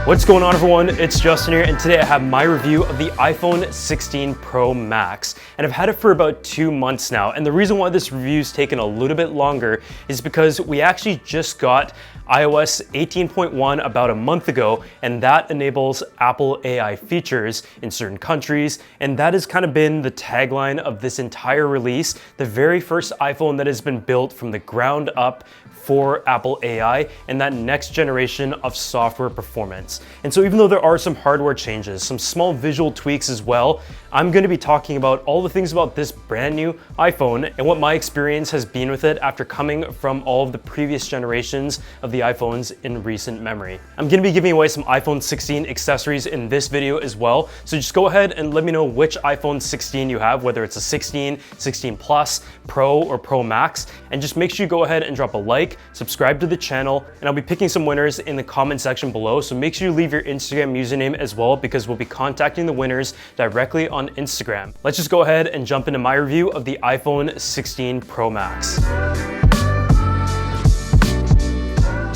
What's going on, everyone? It's Justin here, and today I have my review of the iPhone 16 Pro Max. And I've had it for about 2 months now, and the reason why this review's taken a little bit longer is because we actually just got iOS 18.1 about a month ago, and that enables Apple AI features in certain countries, and that has kind of been the tagline of this entire release, the very first iPhone that has been built from the ground up for Apple AI and that next generation of software performance. And so even though there are some hardware changes, some small visual tweaks as well, I'm going to be talking about all the things about this brand new iPhone and what my experience has been with it after coming from all of the previous generations of the iPhones in recent memory. I'm going to be giving away some iPhone 16 accessories in this video as well, so just go ahead and let me know which iPhone 16 you have, whether it's a 16, 16 Plus, Pro, or Pro Max, and just make sure you go ahead and drop a like, subscribe to the channel, and I'll be picking some winners in the comment section below, so make sure you leave your Instagram username as well, because we'll be contacting the winners directly on Instagram. Let's just go ahead and jump into my review of the iPhone 16 Pro Max.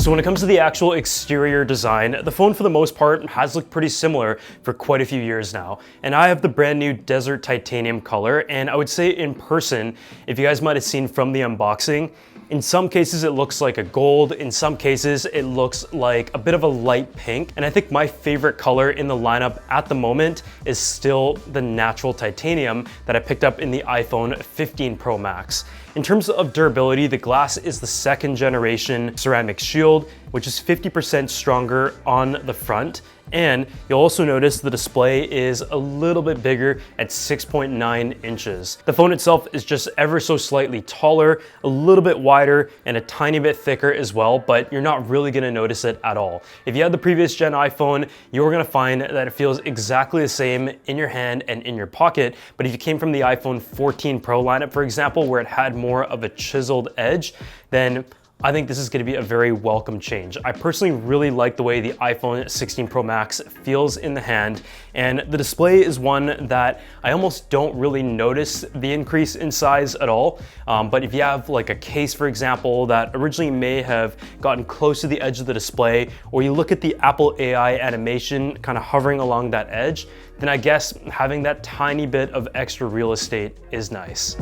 So when it comes to the actual exterior design, the phone for the most part has looked pretty similar for quite a few years now. And I have the brand new Desert Titanium color, and I would say in person, if you guys might have seen from the unboxing, in some cases it looks like a gold, in some cases it looks like a bit of a light pink, and I think my favorite color in the lineup at the moment is still the natural titanium that I picked up in the iPhone 15 Pro Max. In terms of durability, the glass is the second generation ceramic shield, which is 50% stronger on the front. And you'll also notice the display is a little bit bigger at 6.9 inches. The phone itself is just ever so slightly taller, a little bit wider, and a tiny bit thicker as well, but you're not really gonna notice it at all. If you had the previous gen iPhone, you're gonna find that it feels exactly the same in your hand and in your pocket, but if you came from the iPhone 14 Pro lineup, for example, where it had more of a chiseled edge, then I think this is going to be a very welcome change. I personally really like the way the iPhone 16 Pro Max feels in the hand, and the display is one that I almost don't really notice the increase in size at all. But if you have like a case, for example, that originally may have gotten close to the edge of the display, or you look at the Apple AI animation kind of hovering along that edge, then I guess having that tiny bit of extra real estate is nice.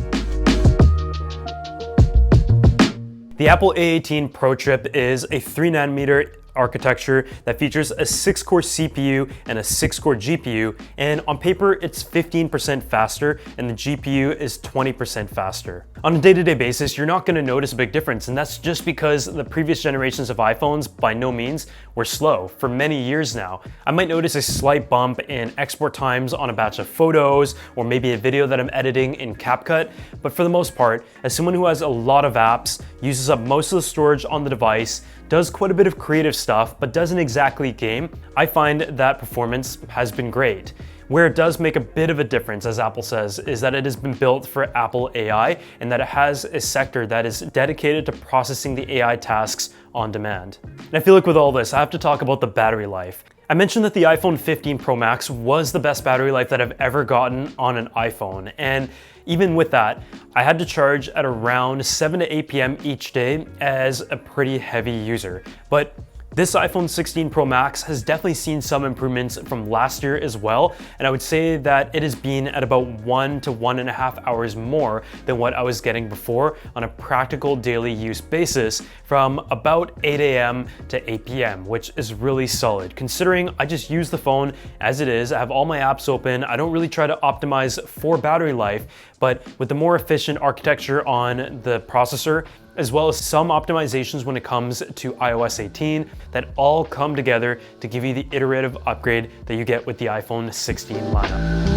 The Apple A18 Pro Chip is a 3nm architecture that features a 6-core CPU and a 6-core GPU, and on paper it's 15% faster and the GPU is 20% faster. On a day-to-day basis, you're not going to notice a big difference, and that's just because the previous generations of iPhones by no means were slow for many years now. I might notice a slight bump in export times on a batch of photos or maybe a video that I'm editing in CapCut, but for the most part, as someone who has a lot of apps, uses up most of the storage on the device, does quite a bit of creative stuff, but doesn't exactly game, I find that performance has been great. Where it does make a bit of a difference, as Apple says, is that it has been built for Apple AI and that it has a sector that is dedicated to processing the AI tasks on demand. And I feel like with all this, I have to talk about the battery life. I mentioned that the iPhone 15 Pro Max was the best battery life that I've ever gotten on an iPhone, and even with that, I had to charge at around 7 to 8 p.m. each day as a pretty heavy user. But this iPhone 16 Pro Max has definitely seen some improvements from last year as well, and I would say that it has been at about 1 to 1.5 hours more than what I was getting before on a practical daily use basis from about 8 a.m. to 8 p.m., which is really solid considering I just use the phone as it is. I have all my apps open. I don't really try to optimize for battery life, but with the more efficient architecture on the processor, as well as some optimizations when it comes to iOS 18 that all come together to give you the iterative upgrade that you get with the iPhone 16 lineup.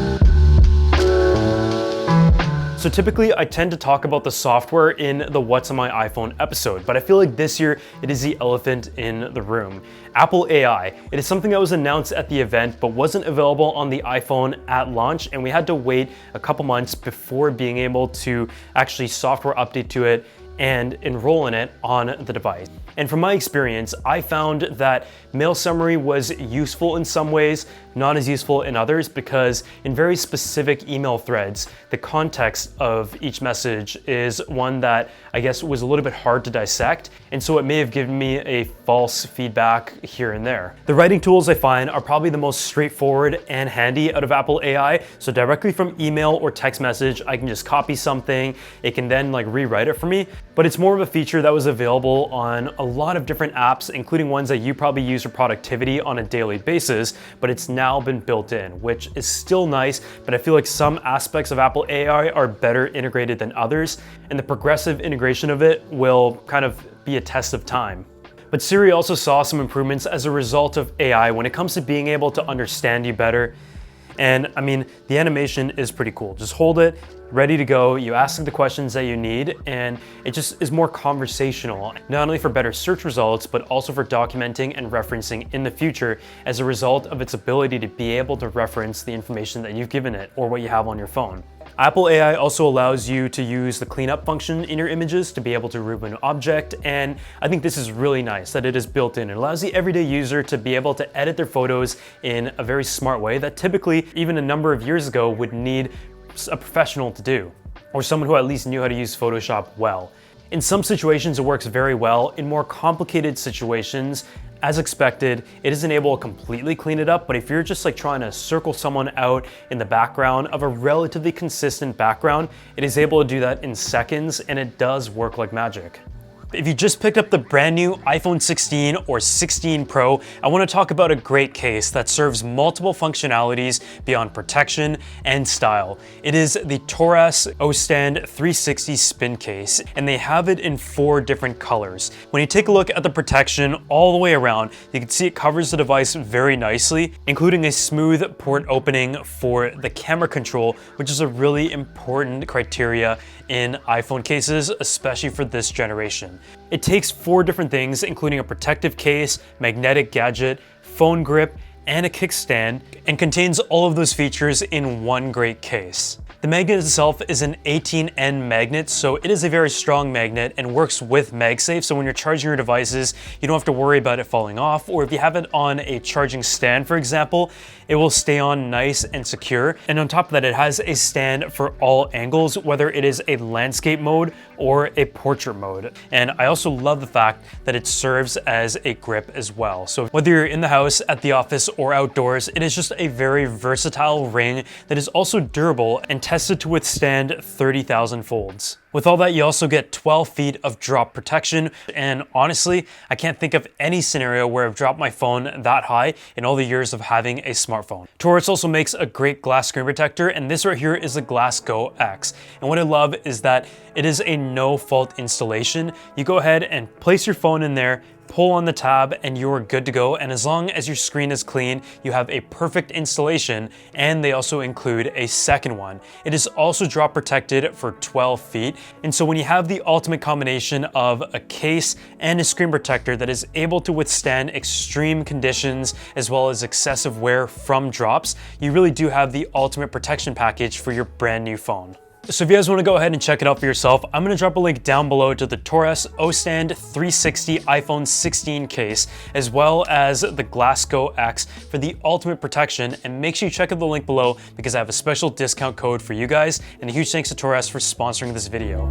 So typically I tend to talk about the software in the What's on My iPhone episode, but I feel like this year it is the elephant in the room. Apple AI. It is something that was announced at the event but wasn't available on the iPhone at launch, and we had to wait a couple months before being able to actually software update to it and enroll in it on the device. And from my experience, I found that mail summary was useful in some ways, not as useful in others, because in very specific email threads, the context of each message is one that I guess was a little bit hard to dissect, and so it may have given me a false feedback here and there. The writing tools I find are probably the most straightforward and handy out of Apple AI. So directly from email or text message, I can just copy something, it can then like rewrite it for me. But it's more of a feature that was available on a lot of different apps, including ones that you probably use for productivity on a daily basis, but it's now been built in, which is still nice, but I feel like some aspects of Apple AI are better integrated than others, and the progressive integration of it will kind of be a test of time. But Siri also saw some improvements as a result of AI when it comes to being able to understand you better. And I mean, the animation is pretty cool. Just hold it, ready to go. You ask the questions that you need, and it just is more conversational, not only for better search results, but also for documenting and referencing in the future as a result of its ability to be able to reference the information that you've given it or what you have on your phone. Apple AI also allows you to use the cleanup function in your images to be able to remove an object, and I think this is really nice that it is built in. It allows the everyday user to be able to edit their photos in a very smart way that typically, even a number of years ago, would need a professional to do, or someone who at least knew how to use Photoshop well. In some situations, it works very well. In more complicated situations, as expected, it isn't able to completely clean it up, but if you're just like trying to circle someone out in the background of a relatively consistent background, it is able to do that in seconds, and it does work like magic. If you just picked up the brand new iPhone 16 or 16 Pro, I want to talk about a great case that serves multiple functionalities beyond protection and style. It is the Torras O-Stand 360 spin case, and they have it in 4 different colors. When you take a look at the protection all the way around, you can see it covers the device very nicely, including a smooth port opening for the camera control, which is a really important criteria in iPhone cases, especially for this generation. It takes 4 different things, including a protective case, magnetic gadget, phone grip, and a kickstand, and contains all of those features in one great case. The magnet itself is an 18N magnet, so it is a very strong magnet and works with MagSafe, so when you're charging your devices, you don't have to worry about it falling off, or if you have it on a charging stand, for example, it will stay on nice and secure. And on top of that, it has a stand for all angles, whether it is a landscape mode or a portrait mode. And I also love the fact that it serves as a grip as well. So whether you're in the house, at the office, or outdoors, it is just a very versatile ring that is also durable and tested to withstand 30,000 folds. With all that, you also get 12 feet of drop protection, and honestly, I can't think of any scenario where I've dropped my phone that high in all the years of having a smartphone. Torras also makes a great glass screen protector, and this right here is the Glass Go X. And what I love is that it is a no-fault installation. You go ahead and place your phone in there, pull on the tab, and you're good to go. And as long as your screen is clean, you have a perfect installation, and they also include a second one. It is also drop protected for 12 feet. And so when you have the ultimate combination of a case and a screen protector that is able to withstand extreme conditions as well as excessive wear from drops, you really do have the ultimate protection package for your brand new phone. So if you guys want to go ahead and check it out for yourself, I'm going to drop a link down below to the Torras O-Stand 360 iPhone 16 case, as well as the Glass Go X for the ultimate protection. And make sure you check out the link below because I have a special discount code for you guys. And a huge thanks to Torras for sponsoring this video.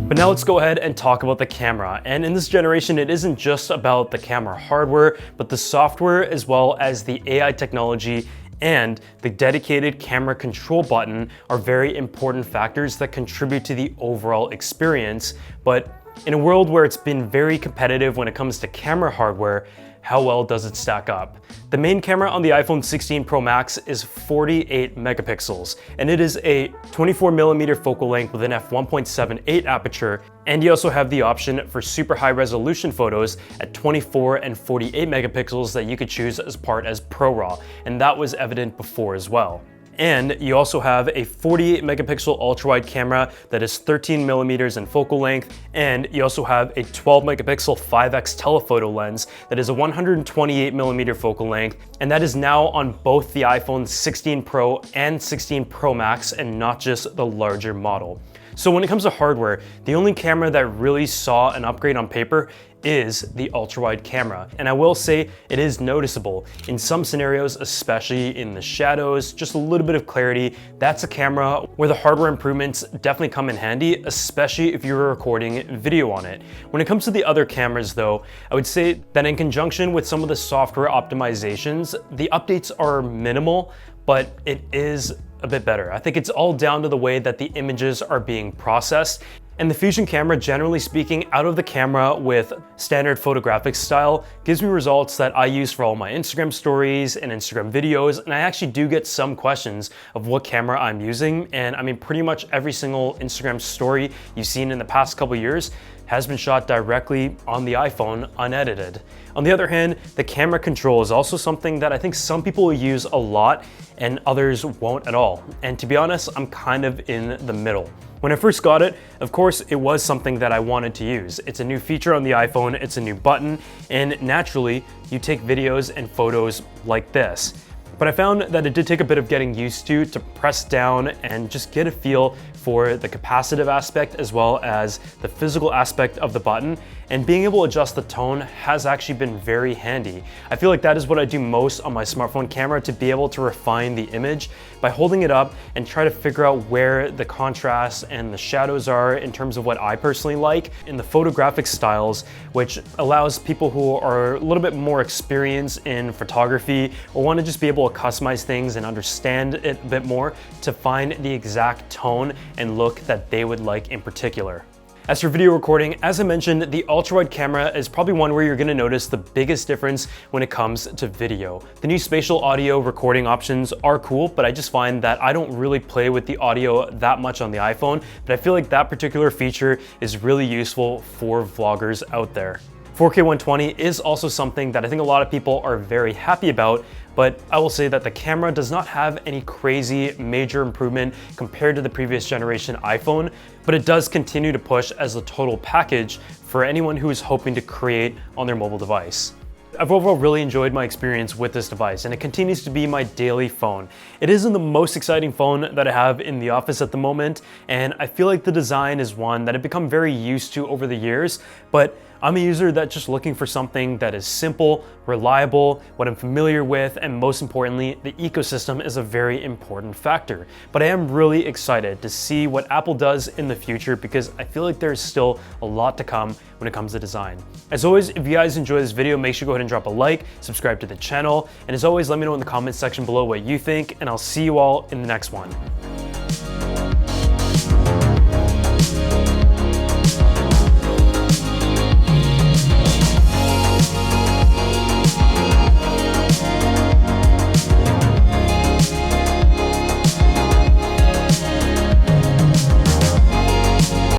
But now let's go ahead and talk about the camera. And in this generation, it isn't just about the camera hardware, but the software as well as the AI technology and the dedicated camera control button are very important factors that contribute to the overall experience. But in a world where it's been very competitive when it comes to camera hardware, how well does it stack up? The main camera on the iPhone 16 Pro Max is 48 megapixels, and it is a 24mm focal length with an f1.78 aperture, and you also have the option for super high resolution photos at 24 and 48 megapixels that you could choose as part as ProRAW, and that was evident before as well. And you also have a 48 megapixel ultra-wide camera that is 13 millimeters in focal length, and you also have a 12 megapixel 5x telephoto lens that is a 128 millimeter focal length, and that is now on both the iPhone 16 Pro and 16 Pro Max and not just the larger model. So when it comes to hardware, the only camera that really saw an upgrade on paper is the ultra-wide camera. And I will say it is noticeable. In some scenarios, especially in the shadows, just a little bit of clarity, that's a camera where the hardware improvements definitely come in handy, especially if you're recording video on it. When it comes to the other cameras though, I would say that in conjunction with some of the software optimizations, the updates are minimal, but it is a bit better. I think it's all down to the way that the images are being processed. And the Fusion camera, generally speaking, out of the camera with standard photographic style, gives me results that I use for all my Instagram stories and Instagram videos. And I actually do get some questions of what camera I'm using. And I mean, pretty much every single Instagram story you've seen in the past couple years has been shot directly on the iPhone, unedited. On the other hand, the camera control is also something that I think some people will use a lot and others won't at all. And to be honest, I'm kind of in the middle. When I first got it, of course, it was something that I wanted to use. It's a new feature on the iPhone, it's a new button, and naturally, you take videos and photos like this. But I found that it did take a bit of getting used to press down and just get a feel for the capacitive aspect as well as the physical aspect of the button, and being able to adjust the tone has actually been very handy. I feel like that is what I do most on my smartphone camera, to be able to refine the image by holding it up and try to figure out where the contrast and the shadows are in terms of what I personally like in the photographic styles, which allows people who are a little bit more experienced in photography or want to just be able to customize things and understand it a bit more to find the exact tone and look that they would like in particular. As for video recording, as I mentioned, the ultra-wide camera is probably one where you're going to notice the biggest difference when it comes to video. The new spatial audio recording options are cool, but I just find that I don't really play with the audio that much on the iPhone, but I feel like that particular feature is really useful for vloggers out there. 4K 120 is also something that I think a lot of people are very happy about, but I will say that the camera does not have any crazy major improvement compared to the previous generation iPhone, but it does continue to push as a total package for anyone who is hoping to create on their mobile device. I've overall really enjoyed my experience with this device, and it continues to be my daily phone. It isn't the most exciting phone that I have in the office at the moment, and I feel like the design is one that I've become very used to over the years, but I'm a user that's just looking for something that is simple, reliable, what I'm familiar with, and most importantly, the ecosystem is a very important factor. But I am really excited to see what Apple does in the future, because I feel like there's still a lot to come when it comes to design. As always, if you guys enjoy this video, make sure to go ahead and drop a like, subscribe to the channel, and as always, let me know in the comments section below what you think, and I'll see you all in the next one.